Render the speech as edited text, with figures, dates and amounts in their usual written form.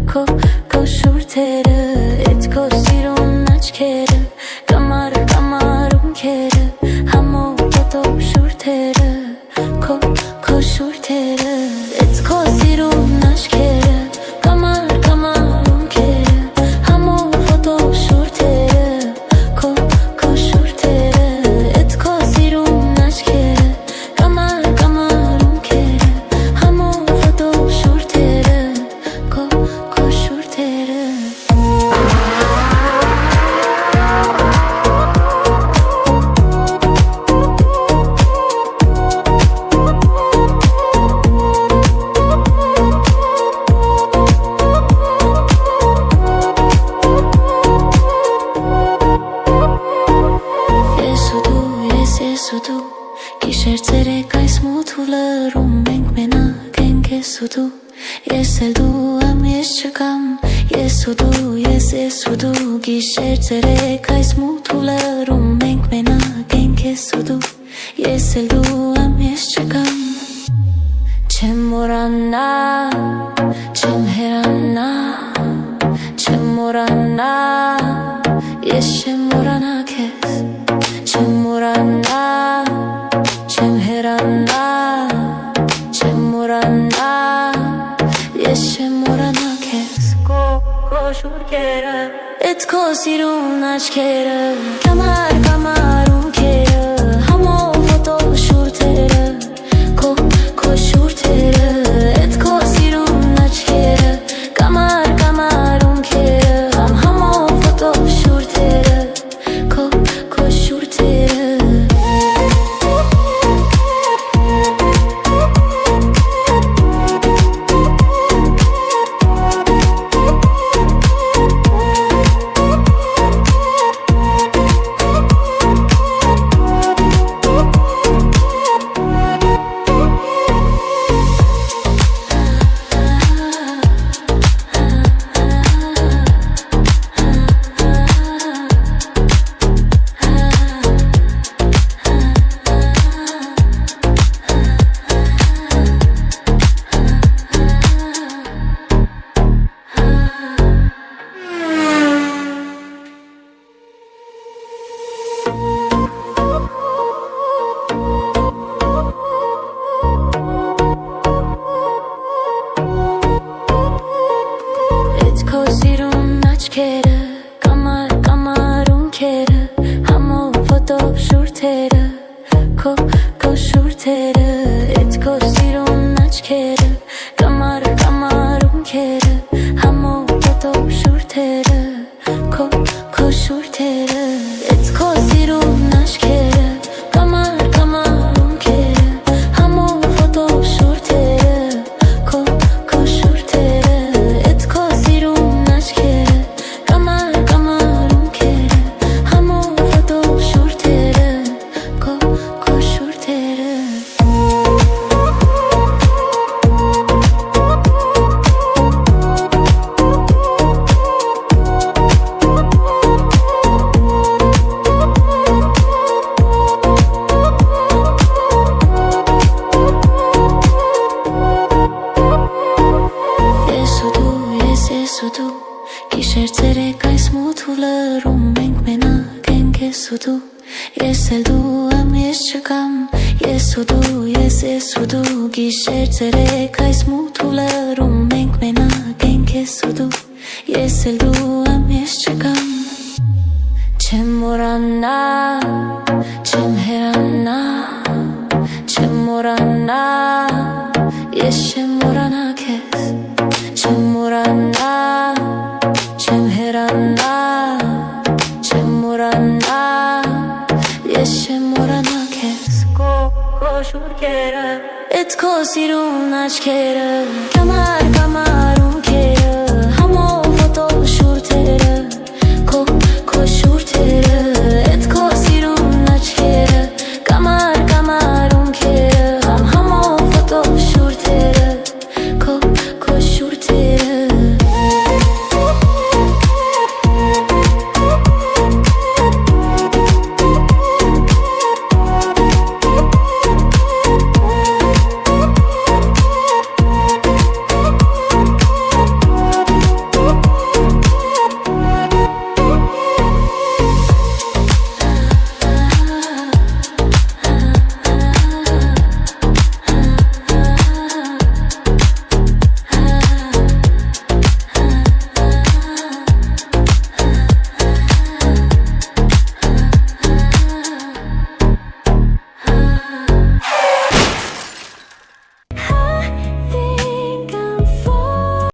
Քո շուրթերը, այդ քո սիրուն աչքերը, կամար կամարունքերը, համով ոտով շուրթերը, քո շուրթերը, այդ քո սիրուն աչքերը, կամար կամարունքերը, համով ոտով շուրթերը, քո շուրթերը, այդ քո սիրուն աչքերը, կամար կամարունքերը, համով ոտով շուրթերը, քո շուրթերը Ես ու դու Գիշեր ցերեկ այս մութ ու լռում ենք մենակ ենք ես ու դու Ես էլ դու եմ ես չկամ Ես ու դու Գիշեր ցերեկ այս մութ ու լռում ենք մենակ ենք ես ու դու Ես էլ դու եմ ես չկամ Չեմ մոռանա Չեմ հեռանա Չեմ մոռանա Ես չեմ մոռանա քեզ Չեմ մոռանա Չեմ հեռանա Չեմ մոռանա Ես չեմ մոռանա քեզ Քո շուրթերը Այդ քո սիրուն աչքերը Կամար կամարունքերը Համով ոտով շուրթերը Քո շուրթերը Այդ քո սիրուն աչքերը Կամար կամարունքերը Համով ոտով շուրթերը Քո շուրթերը Կամար կամարունքերը Համով ոտով շուրթերը Քո շուրթերը Այդ քո սիրուն աչքերը Կամար կամարունքերը Համով ոտով շուրթերը Քո շուրթերը Այդ քո սիրուն աչքերը Կամար կամարունքերը Համով ոտով շուրթերը Քո շուրթերը Այդ քո սիրուն աչքերը Կամար կամարունքերը Համով ոտով շուրթերը Քո շուրթերը Ես ու դու Գիշեր ցերեկ այս մութ ու լռում ենք մենակ ենք ես ու դու Ես էլ դու եմ ես չկամ Ես ու դու Գիշեր ցերեկ այս մութ ու լռում ենք մենակ ենք ես ու դու Ես էլ դու եմ ես չկամ Չեմ մոռանա Չեմ հեռանա Չեմ մոռանա Ես չեմ մոռանա քեզ Չեմ մոռանա Չեմ հեռանա Չեմ մոռանա Ես չեմ մոռանա քեզ Քո շուրթերը Այդ քո սիրուն աչքերը Կամար կամար